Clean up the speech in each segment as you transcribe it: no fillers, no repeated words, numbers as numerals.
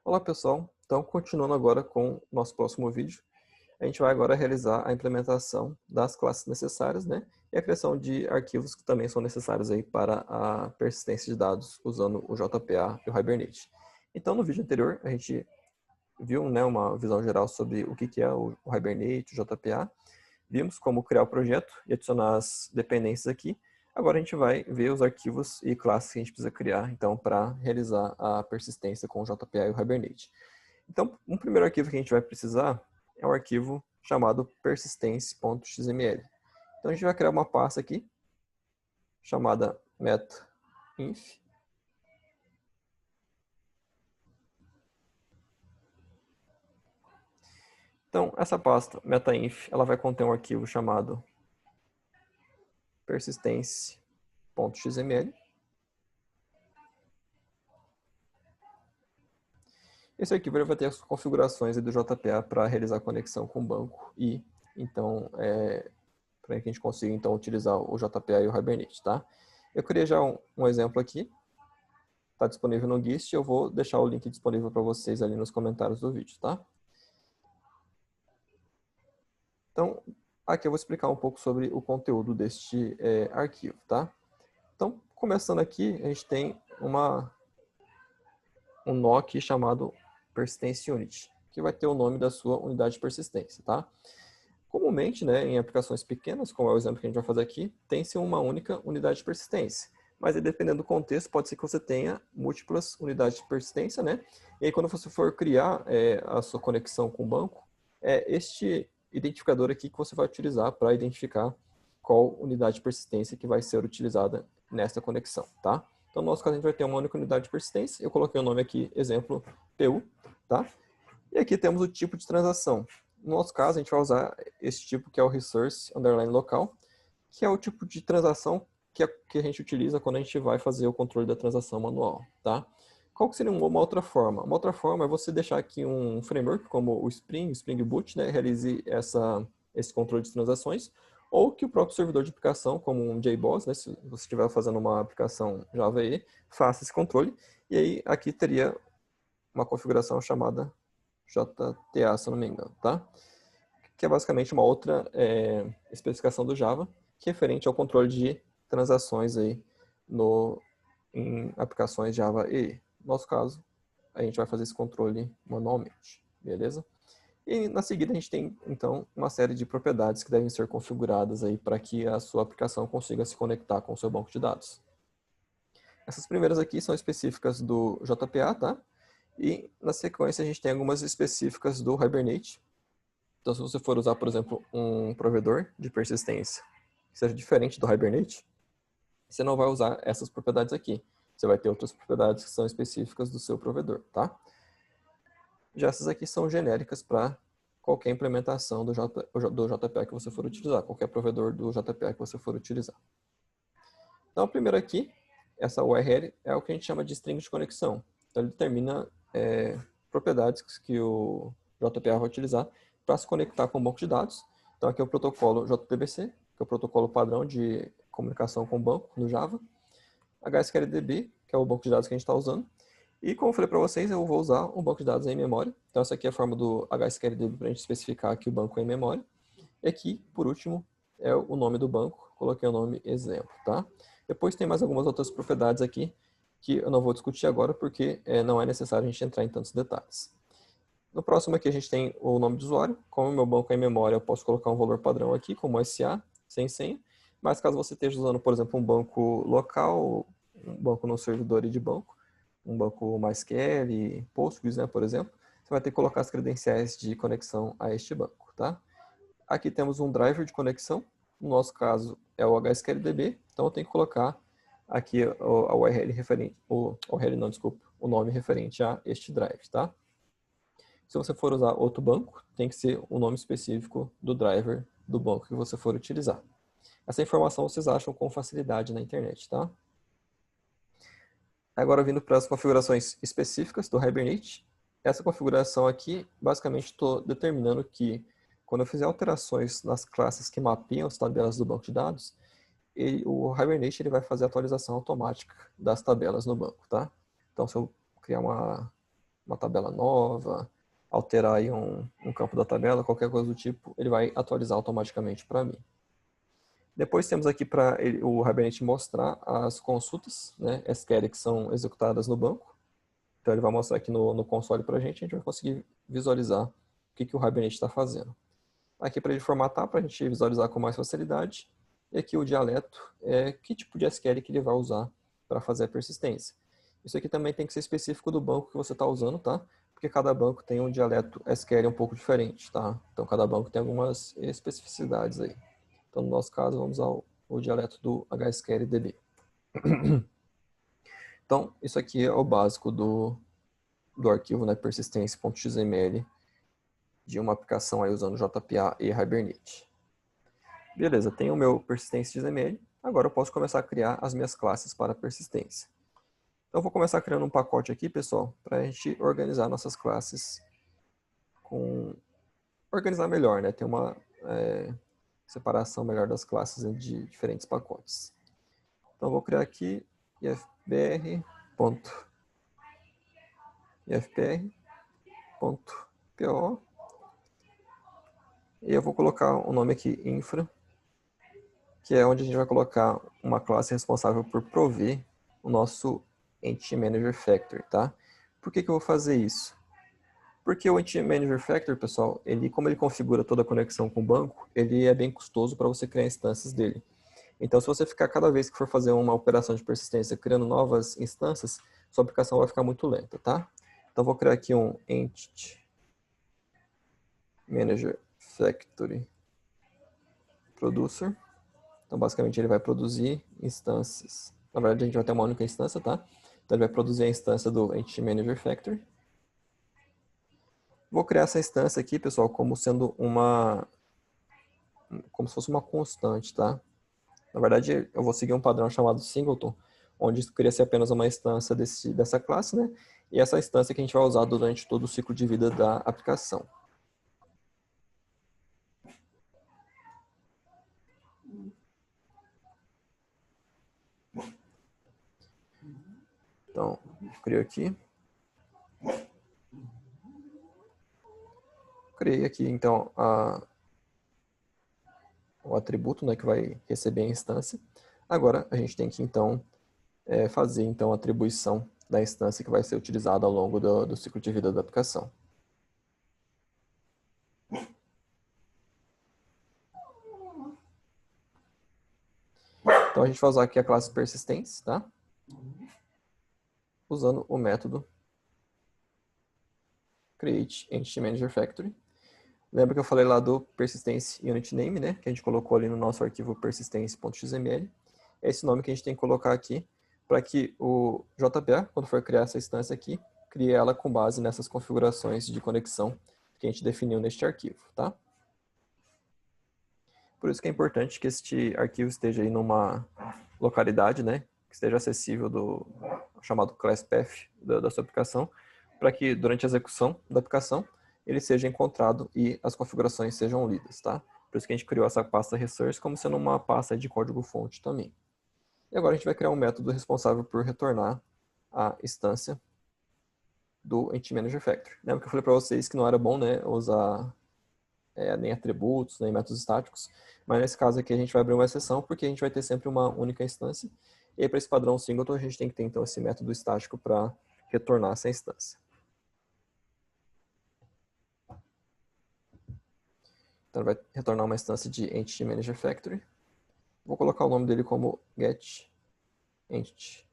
Olá pessoal, então continuando agora com o nosso próximo vídeo, a gente vai agora realizar a implementação das classes necessárias, né? E a criação de arquivos que também são necessários aí para a persistência de dados usando o JPA e o Hibernate. Então no vídeo anterior a gente viu, né, uma visão geral sobre o que é o Hibernate, o JPA, vimos como criar o projeto e adicionar as dependências aqui. Agora a gente vai ver os arquivos e classes que a gente precisa criar, então, para realizar a persistência com o JPA e o Hibernate. Então, um primeiro arquivo que a gente vai precisar é um arquivo chamado persistence.xml. Então, a gente vai criar uma pasta aqui, chamada meta.inf. Então, essa pasta, meta.inf, ela vai conter um arquivo chamado persistence.xml. Esse arquivo vai ter as configurações do JPA para realizar a conexão com o banco e, então, para que a gente consiga então utilizar o JPA e o Hibernate, tá? Eu criei já um exemplo aqui, está disponível no GIST, eu vou deixar o link disponível para vocês ali nos comentários do vídeo, tá? Então, aqui eu vou explicar um pouco sobre o conteúdo deste arquivo, tá? Então, começando aqui, a gente tem um nó aqui chamado Persistence Unit, que vai ter o nome da sua unidade de persistência, tá? Comumente, né, em aplicações pequenas, como é o exemplo que a gente vai fazer aqui, tem-se uma única unidade de persistência. Mas aí, dependendo do contexto, pode ser que você tenha múltiplas unidades de persistência, né? E aí, quando você for criar a sua conexão com o banco, é este identificador aqui que você vai utilizar para identificar qual unidade de persistência que vai ser utilizada nessa conexão, tá? Então, no nosso caso, a gente vai ter uma única unidade de persistência. Eu coloquei o nome aqui, exemplo, PU, tá? E aqui temos o tipo de transação. No nosso caso, a gente vai usar esse tipo que é o resource underline local, que é o tipo de transação que a gente utiliza quando a gente vai fazer o controle da transação manual, tá? Qual que seria uma outra forma? Uma outra forma é você deixar aqui um framework como o Spring Boot, né, realize esse controle de transações, ou que o próprio servidor de aplicação, como um JBoss, né, se você estiver fazendo uma aplicação Java EE, faça esse controle, e aí aqui teria uma configuração chamada JTA, se eu não me engano, tá? Que é basicamente uma outra especificação do Java, que é referente ao controle de transações aí em aplicações Java EE. No nosso caso, a gente vai fazer esse controle manualmente, beleza? E na seguida a gente tem, então, uma série de propriedades que devem ser configuradas aí para que a sua aplicação consiga se conectar com o seu banco de dados. Essas primeiras aqui são específicas do JPA, tá? E na sequência a gente tem algumas específicas do Hibernate. Então, se você for usar, por exemplo, um provedor de persistência que seja diferente do Hibernate, você não vai usar essas propriedades aqui. Você vai ter outras propriedades que são específicas do seu provedor, tá? Já essas aqui são genéricas para qualquer implementação do JPA que você for utilizar, qualquer provedor do JPA que você for utilizar. Então, a primeira aqui, essa URL, é o que a gente chama de string de conexão. Então, ele determina propriedades que o JPA vai utilizar para se conectar com o banco de dados. Então, aqui é o protocolo JDBC, que é o protocolo padrão de comunicação com o banco no Java. HSQLDB, que é o banco de dados que a gente está usando. E, como eu falei para vocês, eu vou usar um banco de dados em memória. Então, essa aqui é a forma do HSQLDB para a gente especificar que o banco é em memória. E aqui, por último, é o nome do banco. Coloquei o nome exemplo, tá? Depois tem mais algumas outras propriedades aqui que eu não vou discutir agora porque não é necessário a gente entrar em tantos detalhes. No próximo aqui a gente tem o nome do usuário. Como o meu banco é em memória, eu posso colocar um valor padrão aqui, como SA, sem senha. Mas caso você esteja usando, por exemplo, um banco local, um banco no servidor de banco, um banco MySQL, Postgres, né, por exemplo, você vai ter que colocar as credenciais de conexão a este banco, tá? Aqui temos um driver de conexão. No nosso caso é o HSQLDB, então eu tenho que colocar aqui a URL referente, o nome referente a este drive, tá? Se você for usar outro banco, tem que ser o nome específico do driver do banco que você for utilizar. Essa informação vocês acham com facilidade na internet, tá? Agora vindo para as configurações específicas do Hibernate. Essa configuração aqui, basicamente estou determinando que quando eu fizer alterações nas classes que mapeiam as tabelas do banco de dados, o Hibernate vai fazer a atualização automática das tabelas no banco, tá? Então, se eu criar uma tabela nova, alterar aí um campo da tabela, qualquer coisa do tipo, ele vai atualizar automaticamente para mim. Depois temos aqui para o Hibernate mostrar as consultas, né, SQL que são executadas no banco. Então ele vai mostrar aqui no console para a gente vai conseguir visualizar o que o Hibernate está fazendo. Aqui para ele formatar, para a gente visualizar com mais facilidade. E aqui o dialeto é que tipo de SQL que ele vai usar para fazer a persistência. Isso aqui também tem que ser específico do banco que você está usando, tá? Porque cada banco tem um dialeto SQL um pouco diferente, tá? Então cada banco tem algumas especificidades aí. Então no nosso caso vamos ao dialeto do HSQLDB. Então isso aqui é o básico do arquivo, né, persistência.xml de uma aplicação aí usando JPA e Hibernate. Beleza, tenho o meu persistência.xml. Agora eu posso começar a criar as minhas classes para persistência. Então eu vou começar criando um pacote aqui, pessoal, para a gente organizar nossas classes organizar melhor, né? Ter uma separação melhor das classes de diferentes pacotes. Então eu vou criar aqui ifbr.po e eu vou colocar o nome aqui infra, que é onde a gente vai colocar uma classe responsável por prover o nosso Entity Manager Factory, tá? Por que eu vou fazer isso? Porque o Entity Manager Factory, pessoal, como ele configura toda a conexão com o banco, ele é bem custoso para você criar instâncias dele. Então, se você ficar cada vez que for fazer uma operação de persistência criando novas instâncias, sua aplicação vai ficar muito lenta, tá? Então, vou criar aqui um Entity Manager Factory Producer. Então, basicamente, ele vai produzir instâncias. Na verdade, a gente vai ter uma única instância, tá? Então, ele vai produzir a instância do Entity Manager Factory. Vou criar essa instância aqui, pessoal, como sendo como se fosse uma constante, tá? Na verdade, eu vou seguir um padrão chamado singleton, onde cria-se apenas uma instância dessa classe, né? E essa instância que a gente vai usar durante todo o ciclo de vida da aplicação. Então, crio aqui. Criei aqui, então, o atributo, né, que vai receber a instância. Agora, a gente tem que, então, fazer então, a atribuição da instância que vai ser utilizada ao longo do ciclo de vida da aplicação. Então, a gente vai usar aqui a classe persistência, tá? Usando o método create Entity Manager Factory. Lembra que eu falei lá do persistence unit name, né? Que a gente colocou ali no nosso arquivo persistence.xml. É esse nome que a gente tem que colocar aqui para que o JPA, quando for criar essa instância aqui, crie ela com base nessas configurações de conexão que a gente definiu neste arquivo, tá? Por isso que é importante que este arquivo esteja aí numa localidade, né? Que esteja acessível do chamado class path da sua aplicação, para que durante a execução da aplicação ele seja encontrado e as configurações sejam lidas, tá? Por isso que a gente criou essa pasta resource como sendo uma pasta de código-fonte também. E agora a gente vai criar um método responsável por retornar a instância do Entity Manager Factory. Lembra que eu falei para vocês que não era bom, né, usar nem atributos, nem métodos estáticos, mas nesse caso aqui a gente vai abrir uma exceção porque a gente vai ter sempre uma única instância. E aí para esse padrão singleton a gente tem que ter então esse método estático para retornar essa instância. Então ele vai retornar uma instância de Entity Manager Factory. Vou colocar o nome dele como Get Entity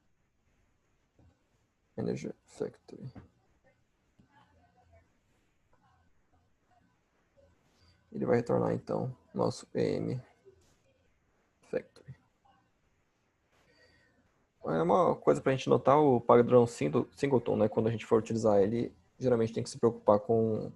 Manager Factory. Ele vai retornar então nosso EM Factory. É uma coisa para a gente notar, o padrão singleton, né, quando a gente for utilizar ele, geralmente tem que se preocupar com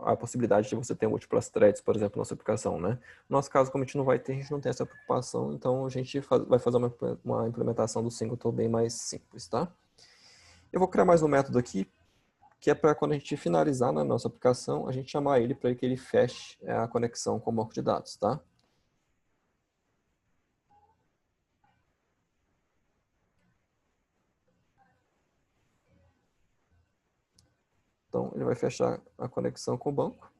a possibilidade de você ter múltiplas threads, por exemplo, na sua aplicação, né? No nosso caso, como a gente não vai ter, a gente não tem essa preocupação, então a gente vai fazer uma implementação do singleton bem mais simples, tá? Eu vou criar mais um método aqui, que é para quando a gente finalizar na nossa aplicação, a gente chamar ele para que ele feche a conexão com o banco de dados, tá? Então, ele vai fechar a conexão com o banco.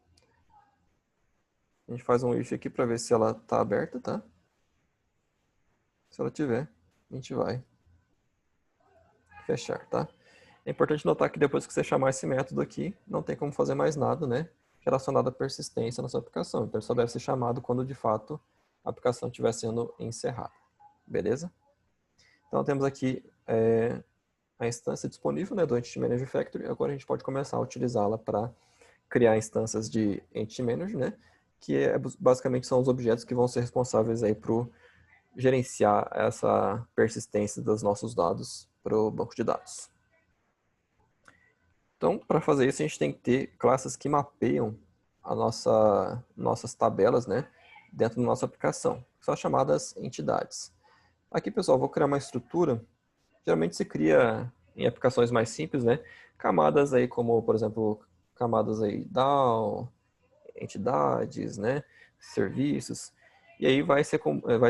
A gente faz um if aqui para ver se ela está aberta, tá? Se ela tiver, a gente vai fechar, tá? É importante notar que depois que você chamar esse método aqui, não tem como fazer mais nada, né, relacionado à persistência na sua aplicação. Então, ele só deve ser chamado quando, de fato, a aplicação estiver sendo encerrada. Beleza? Então, temos aqui a instância disponível, né, do Entity Manager Factory. Agora, a gente pode começar a utilizá-la para criar instâncias de Entity Manager, né, que basicamente são os objetos que vão ser responsáveis aí por gerenciar essa persistência dos nossos dados para o banco de dados. Então, para fazer isso, a gente tem que ter classes que mapeiam a nossas tabelas, né, dentro da nossa aplicação, que são as chamadas entidades. Aqui, pessoal, eu vou criar uma estrutura. Geralmente se cria em aplicações mais simples, né, camadas aí como, por exemplo, camadas aí DAO, entidades, né, serviços. E aí vai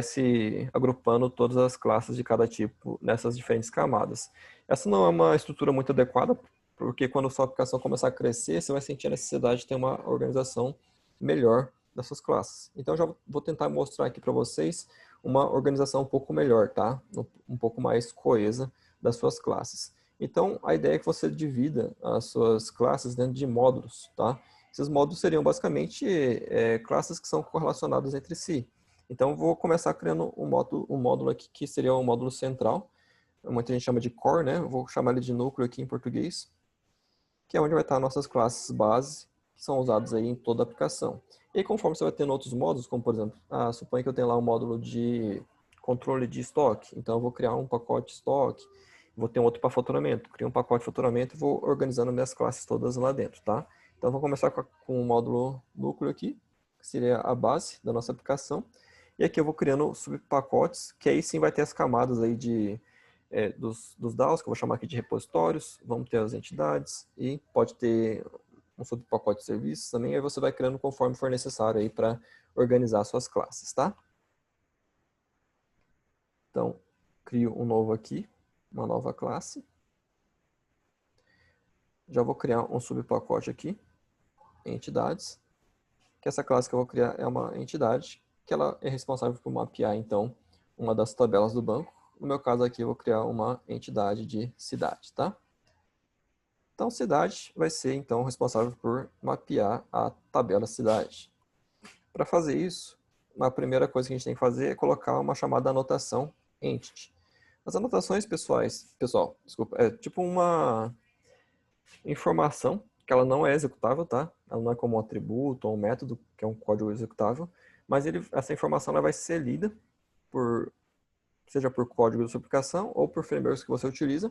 se agrupando todas as classes de cada tipo nessas diferentes camadas. Essa não é uma estrutura muito adequada, porque quando a sua aplicação começar a crescer, você vai sentir a necessidade de ter uma organização melhor das suas classes. Então, eu já vou tentar mostrar aqui para vocês uma organização um pouco melhor, tá? Um pouco mais coesa das suas classes. Então, a ideia é que você divida as suas classes dentro de módulos, tá? Esses módulos seriam basicamente classes que são correlacionadas entre si. Então, eu vou começar criando um módulo aqui que seria um módulo central. Muita gente chama de core, né? Eu vou chamar ele de núcleo aqui em português, que é onde vai estar nossas classes base, que são usadas aí em toda a aplicação. E aí, conforme você vai tendo outros módulos, como por exemplo, suponha que eu tenha lá um módulo de controle de estoque. Então, eu vou criar um pacote estoque, vou ter um outro para faturamento. Crio um pacote de faturamento e vou organizando minhas classes todas lá dentro, tá? Então, vou começar com o módulo núcleo aqui, que seria a base da nossa aplicação. E aqui eu vou criando subpacotes, que aí sim vai ter as camadas aí dos DAOs, que eu vou chamar aqui de repositórios. Vamos ter as entidades e pode ter um subpacote de serviços também. Aí você vai criando conforme for necessário aí para organizar suas classes, tá? Então, crio um novo aqui, uma nova classe. Já vou criar um subpacote aqui, entidades, que essa classe que eu vou criar é uma entidade, que ela é responsável por mapear, então, uma das tabelas do banco. No meu caso aqui, eu vou criar uma entidade de cidade, tá? Então, cidade vai ser, então, responsável por mapear a tabela cidade. Para fazer isso, a primeira coisa que a gente tem que fazer é colocar uma chamada anotação entity. As anotações pessoal, desculpa, é tipo uma informação que ela não é executável, tá? Ela não é como um atributo ou um método, que é um código executável, mas essa informação ela vai ser lida seja por código da sua aplicação ou por frameworks que você utiliza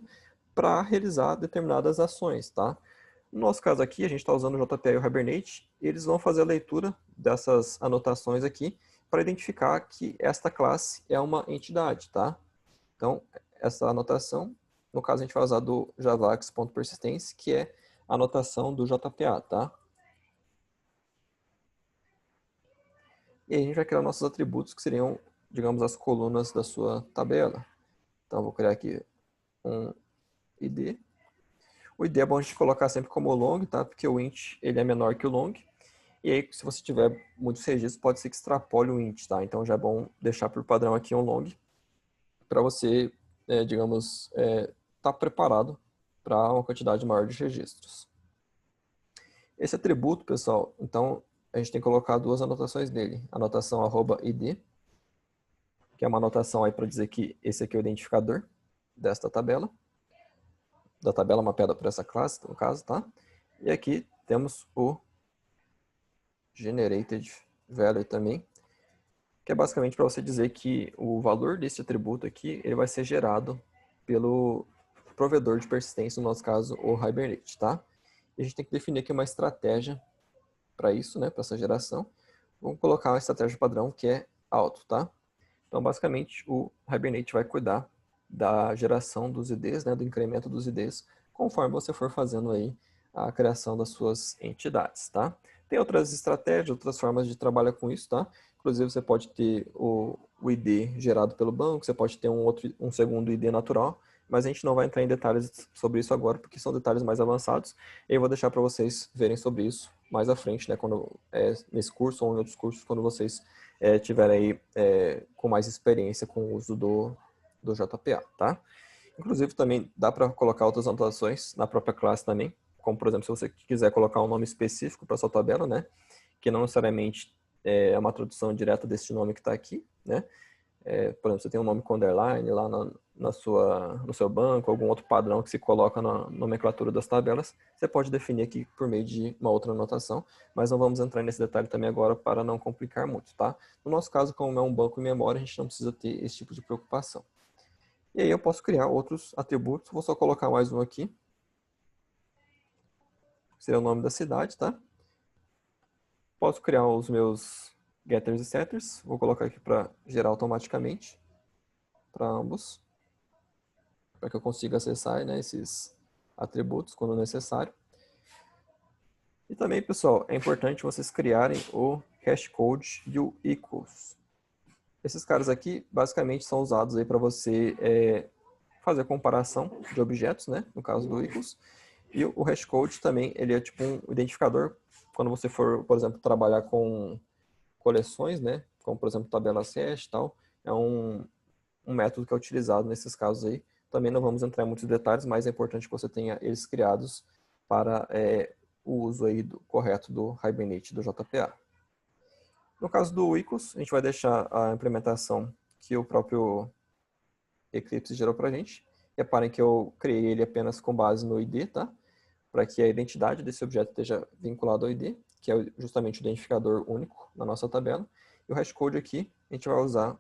para realizar determinadas ações, tá? No nosso caso aqui, a gente está usando o JPA e o Hibernate, e eles vão fazer a leitura dessas anotações aqui para identificar que esta classe é uma entidade, tá? Então, essa anotação, no caso a gente vai usar do javax.persistence, que é a anotação do JPA, tá? E aí a gente vai criar nossos atributos, que seriam, digamos, as colunas da sua tabela. Então, eu vou criar aqui um ID. O ID é bom a gente colocar sempre como long, tá? Porque o int ele é menor que o long. E aí, se você tiver muitos registros, pode ser que extrapole o int, tá? Então, já é bom deixar por padrão aqui um long, para você, digamos, tá preparado para uma quantidade maior de registros. Esse atributo, pessoal, então, a gente tem que colocar duas anotações nele. Anotação @id, que é uma anotação aí para dizer que esse aqui é o identificador desta tabela, da tabela mapeada por essa classe, no caso, tá? E aqui temos o generated value também, que é basicamente para você dizer que o valor desse atributo aqui, ele vai ser gerado pelo provedor de persistência, no nosso caso, o Hibernate, tá? E a gente tem que definir aqui uma estratégia para isso, né, para essa geração. Vamos colocar uma estratégia padrão que é auto, tá? Então, basicamente, o Hibernate vai cuidar da geração dos IDs, né, do incremento dos IDs, conforme você for fazendo aí a criação das suas entidades, tá? Tem outras estratégias, outras formas de trabalhar com isso, tá? Inclusive, você pode ter o ID gerado pelo banco, você pode ter um segundo ID natural, mas a gente não vai entrar em detalhes sobre isso agora, porque são detalhes mais avançados, e eu vou deixar para vocês verem sobre isso mais à frente, né, quando, nesse curso ou em outros cursos, quando vocês tiverem aí com mais experiência com o uso do JPA, tá? Inclusive, também dá para colocar outras anotações na própria classe também, como, por exemplo, se você quiser colocar um nome específico para sua tabela, né, que não necessariamente é uma tradução direta desse nome que está aqui, né? Por exemplo, você tem um nome com underline lá no seu banco, algum outro padrão que se coloca na nomenclatura das tabelas, você pode definir aqui por meio de uma outra anotação, mas não vamos entrar nesse detalhe também agora para não complicar muito, tá? No nosso caso, como é um banco em memória, a gente não precisa ter esse tipo de preocupação. E aí eu posso criar outros atributos, vou só colocar mais um aqui, seria o nome da cidade, tá? Posso criar os meus getters e setters, vou colocar aqui para gerar automaticamente, para ambos, para que eu consiga acessar, né, esses atributos quando necessário. E também, pessoal, é importante vocês criarem o hashcode e o equals. Esses caras aqui, basicamente, são usados aí para você fazer a comparação de objetos, né, no caso do equals. E o hashcode também, ele é tipo um identificador, quando você for, por exemplo, trabalhar com coleções, né, como, por exemplo, tabelas hash e tal, é um método que é utilizado nesses casos aí. Também não vamos entrar em muitos detalhes, mas é importante que você tenha eles criados para o uso aí correto do Hibernate do JPA. No caso do equals, a gente vai deixar a implementação que o próprio Eclipse gerou para a gente. Reparem que eu criei ele apenas com base no ID, tá? Para que a identidade desse objeto esteja vinculada ao ID, que é justamente o identificador único na nossa tabela. E o hashcode aqui, a gente vai usar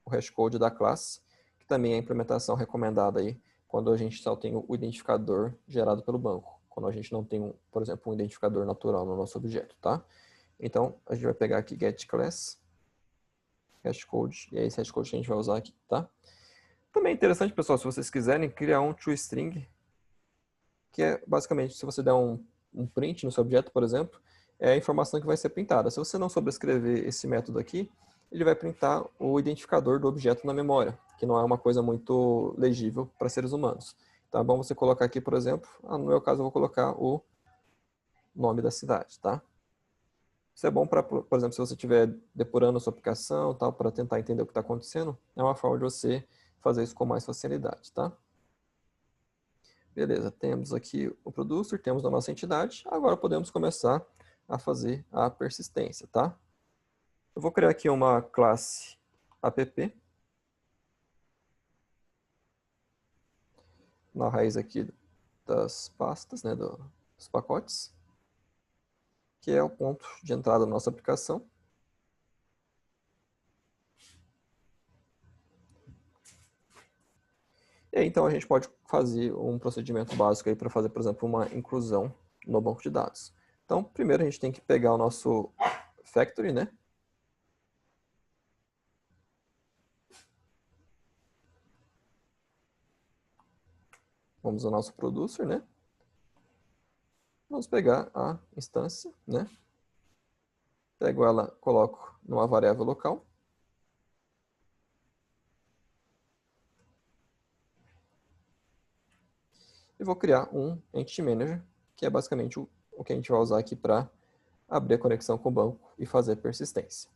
o hashcode da classe, que também é a implementação recomendada aí quando a gente só tem o identificador gerado pelo banco, quando a gente não tem, por exemplo, um identificador natural no nosso objeto, tá? Então, a gente vai pegar aqui getClass, hashcode, e é esse hashcode que a gente vai usar aqui, tá? Também é interessante, pessoal, se vocês quiserem criar um toString, que é basicamente, se você der um print no seu objeto, por exemplo, é a informação que vai ser printada. Se você não sobrescrever esse método aqui, ele vai printar o identificador do objeto na memória, que não é uma coisa muito legível para seres humanos. Então é bom você colocar aqui, por exemplo, no meu caso eu vou colocar o nome da cidade, tá? Isso é bom para, por exemplo, se você estiver depurando a sua aplicação, tal, para tentar entender o que está acontecendo, é uma forma de você fazer isso com mais facilidade, tá? Beleza, temos aqui o producer, temos a nossa entidade, agora podemos começar a fazer a persistência, tá? Eu vou criar aqui uma classe app, na raiz aqui das pastas, né, dos pacotes, que é o ponto de entrada da nossa aplicação. E aí, então, a gente pode fazer um procedimento básico aí para fazer, por exemplo, uma inclusão no banco de dados. Então, primeiro a gente tem que pegar o nosso factory, né? Vamos ao nosso producer, né? Vamos pegar a instância, né? Pego ela, coloco numa variável local. E vou criar um Entity Manager, que é basicamente o que a gente vai usar aqui para abrir a conexão com o banco e fazer persistência.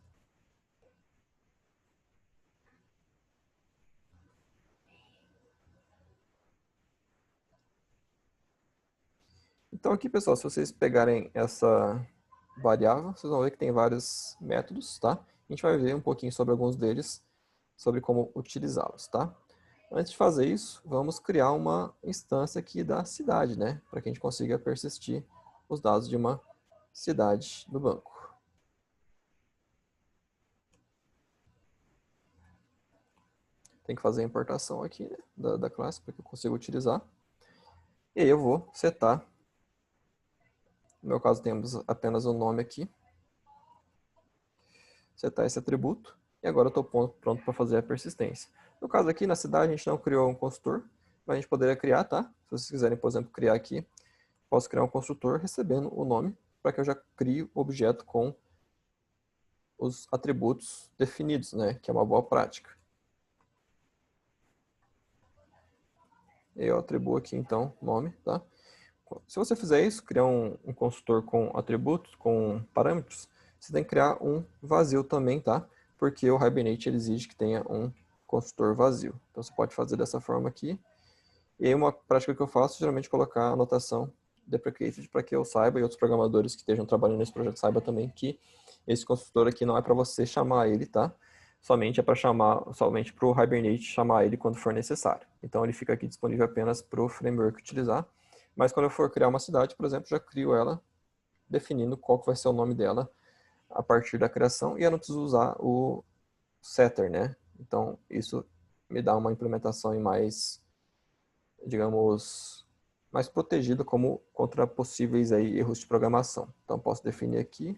Então aqui, pessoal, se vocês pegarem essa variável, vocês vão ver que tem vários métodos, tá? A gente vai ver um pouquinho sobre alguns deles, sobre como utilizá-los, tá? Antes de fazer isso, vamos criar uma instância aqui da cidade, né? Para que a gente consiga persistir os dados de uma cidade do banco. Tem que fazer a importação aqui, né, da classe para que eu consiga utilizar. E aí eu vou setar. No meu caso, temos apenas o nome aqui. Setar esse atributo. E agora eu estou pronto para fazer a persistência. No caso aqui, na cidade, a gente não criou um construtor, mas a gente poderia criar, tá? Se vocês quiserem, por exemplo, criar aqui, posso criar um construtor recebendo o nome, para que eu já crie o objeto com os atributos definidos, né? Que é uma boa prática. e eu atribuo aqui, então, nome, tá? Se você fizer isso, criar um construtor com atributos, com parâmetros, você tem que criar um vazio também, tá? Porque o Hibernate ele exige que tenha um construtor vazio. Então você pode fazer dessa forma aqui. E aí uma prática que eu faço, geralmente colocar a anotação deprecated para que eu saiba e outros programadores que estejam trabalhando nesse projeto saibam também que esse construtor aqui não é para você chamar ele, tá? Somente é para somente para o Hibernate chamar ele quando for necessário. Então ele fica aqui disponível apenas para o framework utilizar. Mas quando eu for criar uma cidade, por exemplo, já crio ela definindo qual que vai ser o nome dela a partir da criação e eu não preciso usar o setter, né? Então isso me dá uma implementação mais, digamos, mais protegida como contra possíveis aí erros de programação. Então posso definir aqui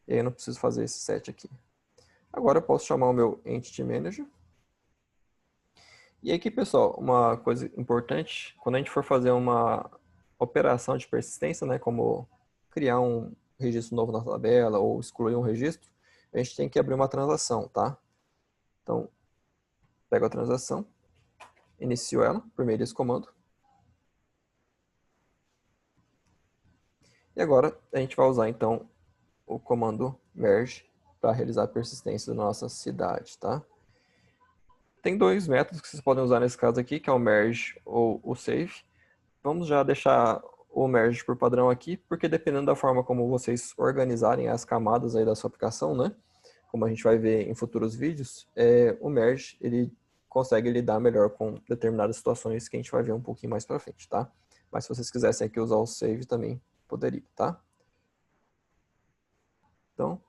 e aí eu não preciso fazer esse set aqui. Agora eu posso chamar o meu Entity Manager. E aqui, pessoal, uma coisa importante, quando a gente for fazer uma operação de persistência, né, como criar um registro novo na tabela ou excluir um registro, a gente tem que abrir uma transação, tá? Então, pego a transação, inicio ela por meio desse comando. E agora a gente vai usar, então, o comando merge para realizar a persistência da nossa cidade, tá? Tem dois métodos que vocês podem usar nesse caso aqui, que é o merge ou o save. Vamos já deixar o merge por padrão aqui, porque dependendo da forma como vocês organizarem as camadas aí da sua aplicação, né? Como a gente vai ver em futuros vídeos, o merge ele consegue lidar melhor com determinadas situações que a gente vai ver um pouquinho mais para frente, tá? Mas se vocês quisessem aqui usar o save também poderia, tá? Então,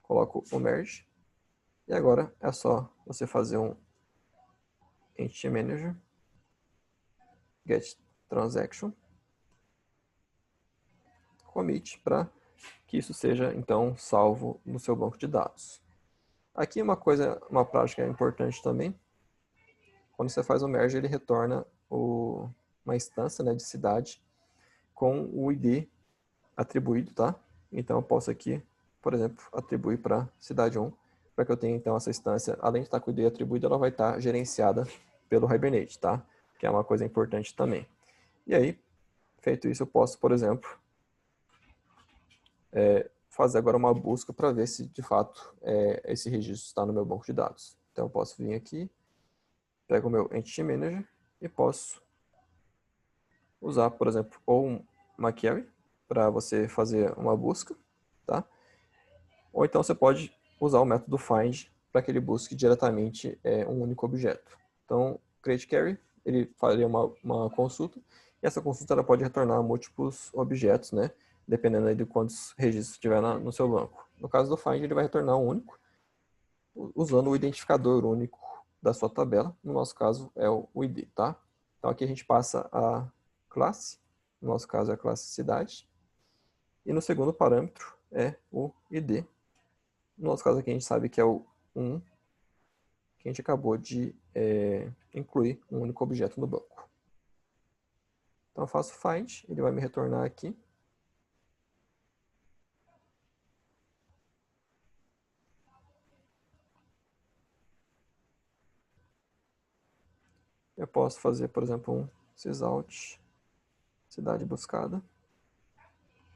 coloco o merge. E agora é só você fazer um Entity Manager, get transaction, commit para que isso seja então salvo no seu banco de dados. Aqui uma prática importante também, quando você faz o merge, ele retorna uma instância, né, de cidade com o ID atribuído, tá? Então eu posso aqui, por exemplo, atribuir para cidade 1, para que eu tenha então essa instância, além de estar com o ID atribuído, ela vai estar gerenciada pelo Hibernate, tá? Que é uma coisa importante também. E aí, feito isso, eu posso, por exemplo, fazer agora uma busca para ver se de fato esse registro está no meu banco de dados. Então eu posso vir aqui, pego o meu Entity Manager e posso usar, por exemplo, ou uma query para você fazer uma busca, tá? Ou então você pode usar o método find para que ele busque diretamente um único objeto. Então, create query, ele faria uma consulta e essa consulta ela pode retornar múltiplos objetos, né? Dependendo aí de quantos registros tiver no seu banco. No caso do find, ele vai retornar um único, usando o identificador único da sua tabela. No nosso caso, é o ID, tá? Então, aqui a gente passa a classe, no nosso caso é a classe cidade, e no segundo parâmetro é o ID. No nosso caso aqui a gente sabe que é o 1, que a gente acabou de incluir um único objeto no banco. Então eu faço find, ele vai me retornar aqui. Eu posso fazer, por exemplo, um sysout, cidade buscada.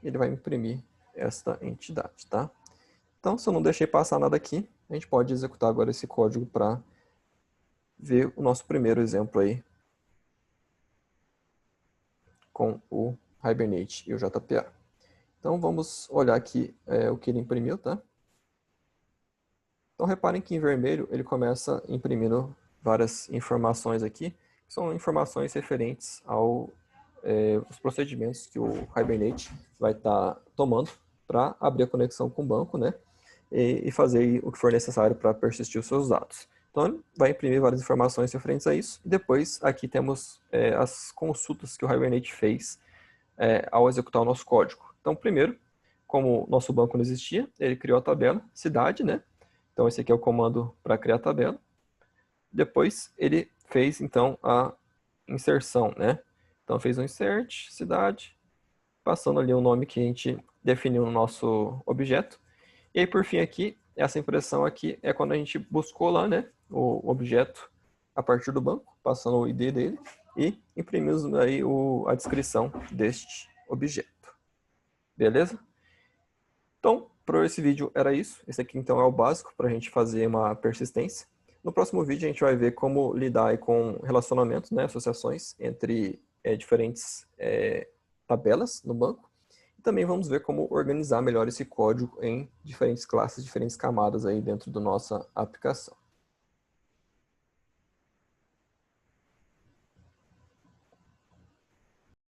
E ele vai imprimir esta entidade, tá? Então, se eu não deixei passar nada aqui, a gente pode executar agora esse código para ver o nosso primeiro exemplo aí com o Hibernate e o JPA. Então, vamos olhar aqui o que ele imprimiu, tá? Então, reparem que em vermelho ele começa imprimindo várias informações aqui, que são informações referentes aos procedimentos que o Hibernate vai estar tomando para abrir a conexão com o banco, né? E fazer o que for necessário para persistir os seus dados. Então, ele vai imprimir várias informações referentes a isso. E depois, aqui temos as consultas que o Hibernate fez ao executar o nosso código. Então, primeiro, como nosso banco não existia, ele criou a tabela, cidade, né? Então, esse aqui é o comando para criar a tabela. Depois, ele fez, então, a inserção, né? Então, fez um insert, cidade, passando ali o nome que a gente definiu no nosso objeto. E aí, por fim, aqui, essa impressão aqui é quando a gente buscou lá, né, o objeto a partir do banco, passando o ID dele, e imprimimos aí a descrição deste objeto. Beleza? Então, para esse vídeo era isso. Esse aqui então é o básico para a gente fazer uma persistência. No próximo vídeo a gente vai ver como lidar aí com relacionamentos, né, associações entre diferentes tabelas no banco. E também vamos ver como organizar melhor esse código em diferentes classes, diferentes camadas aí dentro da nossa aplicação.